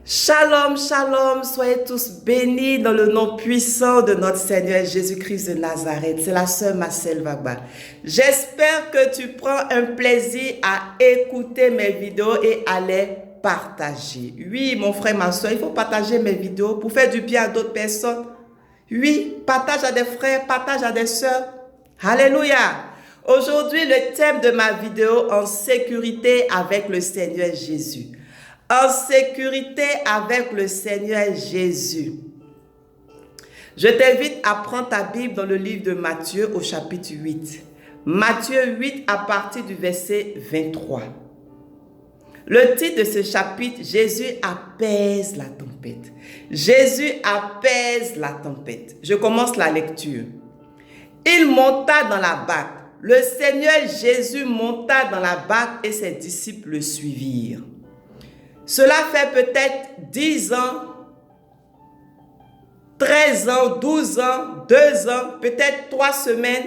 Shalom, shalom, soyez tous bénis dans le nom puissant de notre Seigneur Jésus-Christ de Nazareth. C'est la sœur Marcel Vagba. J'espère que tu prends un plaisir à écouter mes vidéos et à les partager. Oui, mon frère, ma soeur, il faut partager mes vidéos pour faire du bien à d'autres personnes. Oui, partage à des frères, partage à des sœurs. Alléluia. Aujourd'hui, le thème de ma vidéo, en sécurité avec le Seigneur Jésus. En sécurité avec le Seigneur Jésus. Je t'invite à prendre ta Bible dans le livre de Matthieu au chapitre 8. Matthieu 8 à partir du verset 23. Le titre de ce chapitre, Jésus apaise la tempête. Jésus apaise la tempête. Je commence la lecture. Il monta dans la barque. Le Seigneur Jésus monta dans la barque et ses disciples le suivirent. Cela fait peut-être 10 ans, 13 ans, 12 ans, 2 ans, peut-être 3 semaines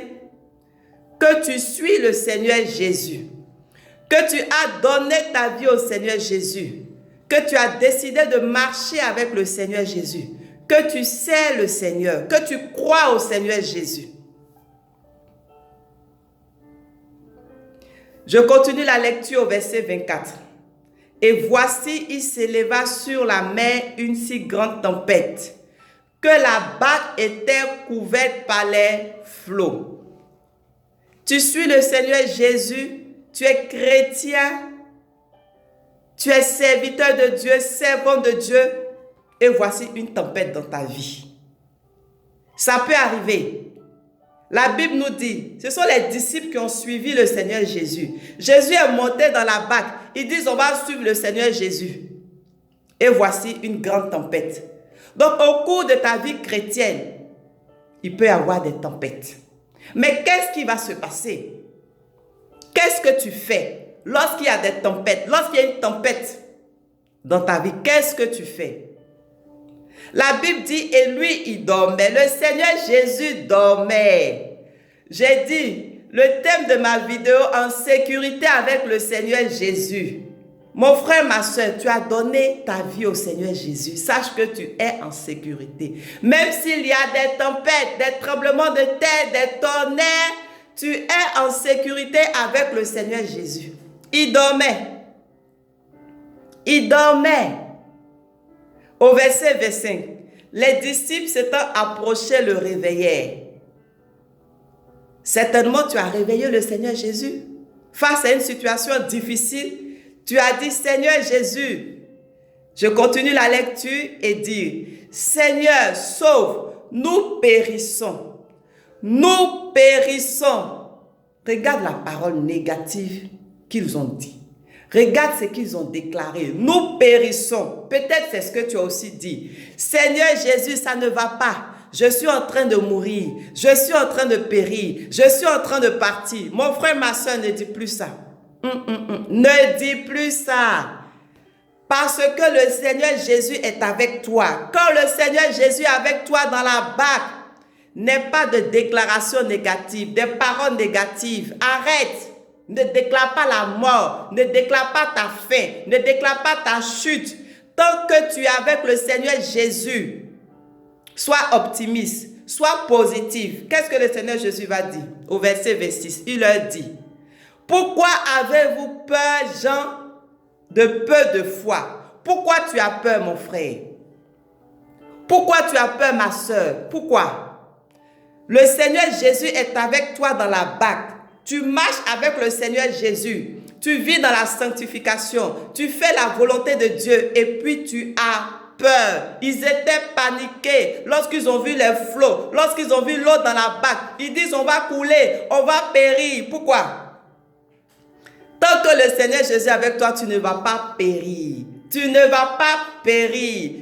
que tu suis le Seigneur Jésus, que tu as donné ta vie au Seigneur Jésus, que tu as décidé de marcher avec le Seigneur Jésus, que tu sais le Seigneur, que tu crois au Seigneur Jésus. Je continue la lecture au verset 24. Et voici, il s'éleva sur la mer une si grande tempête, que la barque était couverte par les flots. Tu suis le Seigneur Jésus, tu es chrétien, tu es serviteur de Dieu, servant de Dieu, et voici une tempête dans ta vie. Ça peut arriver. La Bible nous dit, ce sont les disciples qui ont suivi le Seigneur Jésus. Jésus est monté dans la barque. Ils disent, on va suivre le Seigneur Jésus. Et voici une grande tempête. Donc, au cours de ta vie chrétienne, il peut y avoir des tempêtes. Mais qu'est-ce qui va se passer? Qu'est-ce que tu fais lorsqu'il y a des tempêtes? Lorsqu'il y a une tempête dans ta vie, qu'est-ce que tu fais? La Bible dit, et lui, il dormait. Le Seigneur Jésus dormait. J'ai dit, le thème de ma vidéo, en sécurité avec le Seigneur Jésus. Mon frère, ma soeur, tu as donné ta vie au Seigneur Jésus. Sache que tu es en sécurité. Même s'il y a des tempêtes, des tremblements de terre, des tonnerres, tu es en sécurité avec le Seigneur Jésus. Il dormait. Il dormait. Au verset 25, les disciples s'étant approchés le réveillèrent. Certainement, tu as réveillé le Seigneur Jésus. Face à une situation difficile, tu as dit, Seigneur Jésus, je continue la lecture et dire, Seigneur, sauve, nous périssons. Nous périssons. Regarde la parole négative qu'ils ont dit. Regarde ce qu'ils ont déclaré. Nous périssons. Peut-être c'est ce que tu as aussi dit. Seigneur Jésus, ça ne va pas. Je suis en train de mourir. Je suis en train de périr. Je suis en train de partir. Mon frère, ma soeur, ne dis plus ça. Ne dis plus ça. Parce que le Seigneur Jésus est avec toi. Quand le Seigneur Jésus est avec toi dans la barque, n'est pas de déclaration négative, des paroles négatives. Arrête. Ne déclare pas la mort, ne déclare pas ta fin, ne déclare pas ta chute. Tant que tu es avec le Seigneur Jésus, sois optimiste, sois positif. Qu'est-ce que le Seigneur Jésus va dire? Au verset 26, il leur dit, pourquoi avez-vous peur, gens de peu de foi? Pourquoi tu as peur, mon frère? Pourquoi tu as peur, ma soeur? Pourquoi? Le Seigneur Jésus est avec toi dans la barque. Tu marches avec le Seigneur Jésus. Tu vis dans la sanctification. Tu fais la volonté de Dieu et puis tu as peur. Ils étaient paniqués lorsqu'ils ont vu les flots, lorsqu'ils ont vu l'eau dans la barque. Ils disent on va couler, on va périr. Pourquoi? Tant que le Seigneur Jésus est avec toi, tu ne vas pas périr. Tu ne vas pas périr.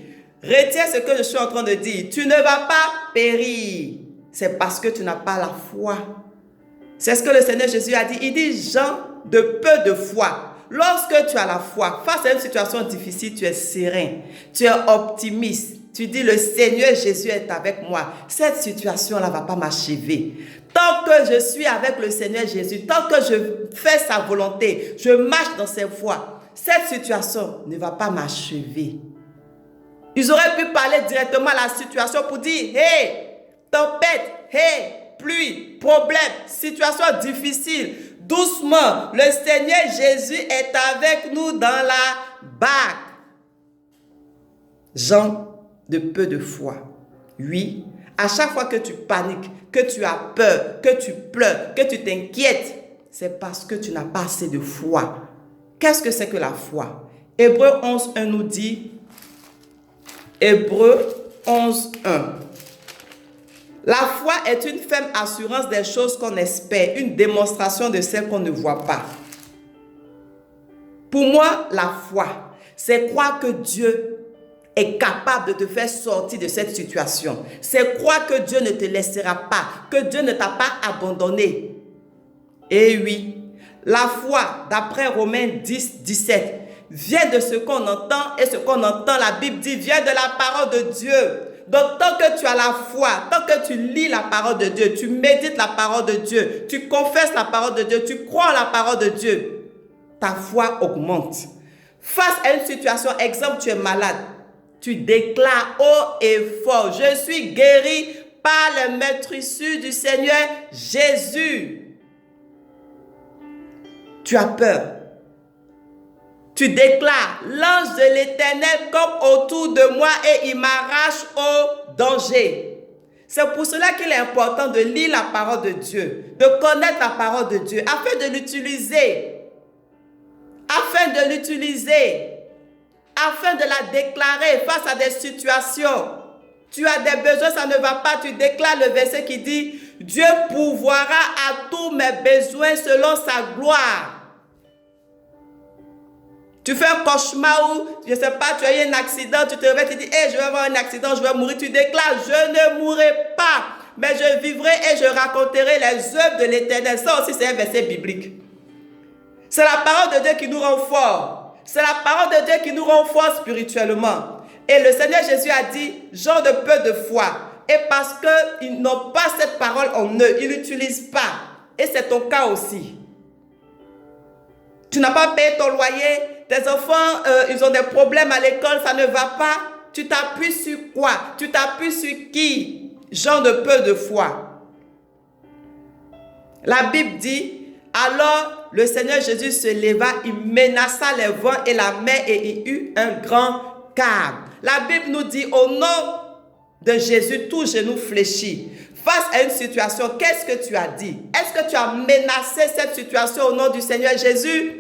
Retiens ce que je suis en train de dire. Tu ne vas pas périr. C'est parce que tu n'as pas la foi. C'est ce que le Seigneur Jésus a dit. Il dit, gens de peu de foi. Lorsque tu as la foi, face à une situation difficile, tu es serein, tu es optimiste. Tu dis, le Seigneur Jésus est avec moi. Cette situation-là ne va pas m'achever. Tant que je suis avec le Seigneur Jésus, tant que je fais sa volonté, je marche dans ses voies, cette situation ne va pas m'achever. Ils auraient pu parler directement à la situation pour dire, hey, tempête, hey, pluie, problème, situation difficile. Doucement, le Seigneur Jésus est avec nous dans la barque. Gens de peu de foi. Oui, à chaque fois que tu paniques, que tu as peur, que tu pleures, que tu t'inquiètes, c'est parce que tu n'as pas assez de foi. Qu'est-ce que c'est que la foi? Hébreux 11.1 nous dit, Hébreux 11.1. La foi est une ferme assurance des choses qu'on espère, une démonstration de celles qu'on ne voit pas. Pour moi, la foi, c'est croire que Dieu est capable de te faire sortir de cette situation. C'est croire que Dieu ne te laissera pas, que Dieu ne t'a pas abandonné. Et oui, la foi, d'après Romains 10, 17, vient de ce qu'on entend, et ce qu'on entend, la Bible dit, vient de la parole de Dieu. Donc, tant que tu as la foi, tant que tu lis la parole de Dieu, tu médites la parole de Dieu, tu confesses la parole de Dieu, tu crois en la parole de Dieu, ta foi augmente. Face à une situation, exemple, tu es malade, tu déclares haut et fort, je suis guéri par le maître issu du Seigneur Jésus. Tu as peur. Tu déclares, l'ange de l'Éternel comme autour de moi et il m'arrache au danger. C'est pour cela qu'il est important de lire la parole de Dieu, de connaître la parole de Dieu, afin de l'utiliser, afin de la déclarer face à des situations. Tu as des besoins, ça ne va pas, tu déclares le verset qui dit, Dieu pourvoira à tous mes besoins selon sa gloire. Tu fais un cauchemar où, je ne sais pas, tu as eu un accident, tu te réveilles, tu dis, hey, je vais avoir un accident, je vais mourir. Tu déclares, je ne mourrai pas, mais je vivrai et je raconterai les œuvres de l'Éternel. Ça aussi, c'est un verset biblique. C'est la parole de Dieu qui nous rend forts. C'est la parole de Dieu qui nous rend forts spirituellement. Et le Seigneur Jésus a dit, gens de peu de foi. Et parce qu'ils n'ont pas cette parole en eux, ils ne l'utilisent pas. Et c'est ton cas aussi. Tu n'as pas payé ton loyer, tes enfants, ils ont des problèmes à l'école, ça ne va pas. Tu t'appuies sur quoi? Tu t'appuies sur qui? Gens de peu de foi. La Bible dit, alors le Seigneur Jésus se leva, il menaça les vents et la mer et il eut un grand calme. La Bible nous dit, au nom de Jésus, tout genou fléchit. Face à une situation, qu'est-ce que tu as dit? Est-ce que tu as menacé cette situation au nom du Seigneur Jésus?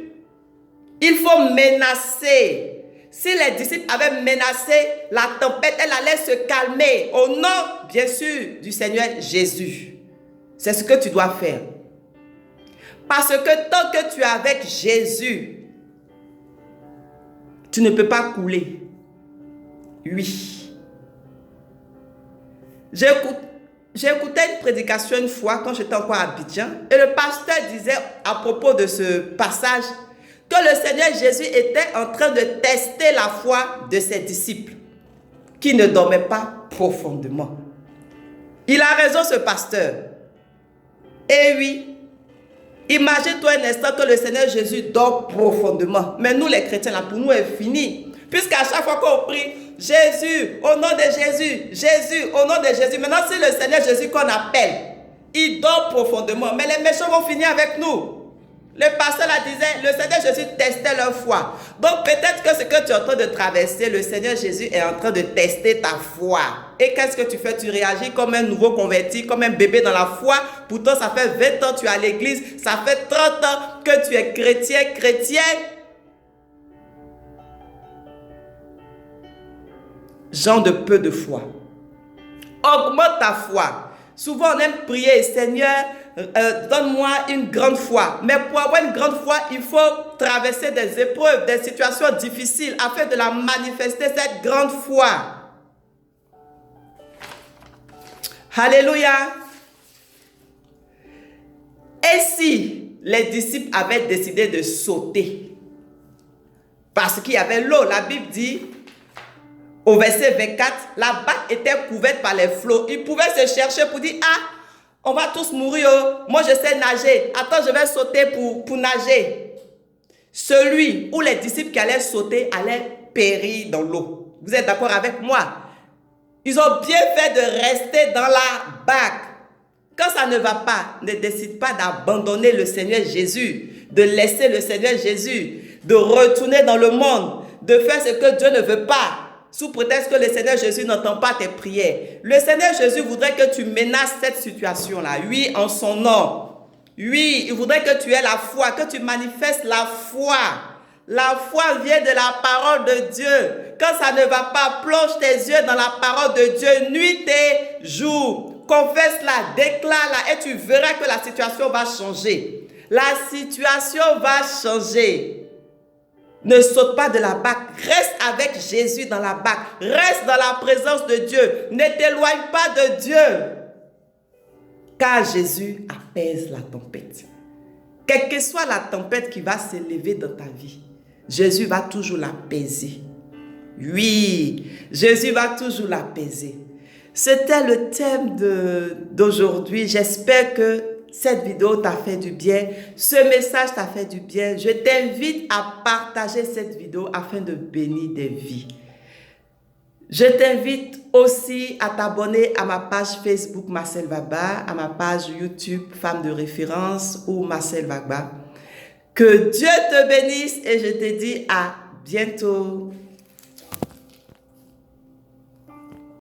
Il faut menacer. Si les disciples avaient menacé la tempête, elle allait se calmer au nom, bien sûr, du Seigneur Jésus. C'est ce que tu dois faire. Parce que tant que tu es avec Jésus, tu ne peux pas couler. Oui. J'ai écouté une prédication une fois quand j'étais encore à Abidjan et le pasteur disait à propos de ce passage que le Seigneur Jésus était en train de tester la foi de ses disciples qui ne dormaient pas profondément. Il a raison ce pasteur. Et oui, imagine-toi un instant que le Seigneur Jésus dort profondément. Mais nous les chrétiens, là, pour nous, est fini. Puisqu'à chaque fois qu'on prie, Jésus, au nom de Jésus, Jésus, au nom de Jésus. Maintenant, c'est le Seigneur Jésus qu'on appelle. Il dort profondément. Mais les méchants vont finir avec nous. Le pasteur là disait, le Seigneur Jésus testait leur foi. Donc peut-être que ce que tu es en train de traverser, le Seigneur Jésus est en train de tester ta foi. Et qu'est-ce que tu fais? Tu réagis comme un nouveau converti, comme un bébé dans la foi. Pourtant, ça fait 20 ans que tu es à l'église. Ça fait 30 ans que tu es chrétien. Gens de peu de foi. Augmente ta foi. Souvent, on aime prier, Seigneur, donne-moi une grande foi. Mais pour avoir une grande foi, il faut traverser des épreuves, des situations difficiles afin de la manifester, cette grande foi. Alléluia. Et si les disciples avaient décidé de sauter parce qu'il y avait l'eau, la Bible dit au verset 24, la barque était couverte par les flots. Ils pouvaient se chercher pour dire, ah, on va tous mourir. Moi, je sais nager. Attends, je vais sauter pour nager. Celui ou les disciples qui allaient sauter allaient périr dans l'eau. Vous êtes d'accord avec moi? Ils ont bien fait de rester dans la barque. Quand ça ne va pas, ne décide pas d'abandonner le Seigneur Jésus, de laisser le Seigneur Jésus, de retourner dans le monde, de faire ce que Dieu ne veut pas, sous prétexte que le Seigneur Jésus n'entend pas tes prières. Le Seigneur Jésus voudrait que tu menaces cette situation-là. Oui, en son nom. Oui, il voudrait que tu aies la foi, que tu manifestes la foi. La foi vient de la parole de Dieu. Quand ça ne va pas, plonge tes yeux dans la parole de Dieu, nuit et jour. Confesse-la, déclare-la et tu verras que la situation va changer. La situation va changer. Ne saute pas de la barque. Reste avec Jésus dans la barque. Reste dans la présence de Dieu. Ne t'éloigne pas de Dieu. Car Jésus apaise la tempête. Quelle que soit la tempête qui va s'élever dans ta vie, Jésus va toujours l'apaiser. Oui, Jésus va toujours l'apaiser. C'était le thème d'aujourd'hui. J'espère que cette vidéo t'a fait du bien. Ce message t'a fait du bien. Je t'invite à partager cette vidéo afin de bénir des vies. Je t'invite aussi à t'abonner à ma page Facebook Marcel Vagba, à ma page YouTube Femme de référence ou Marcel Vagba. Que Dieu te bénisse et je te dis à bientôt.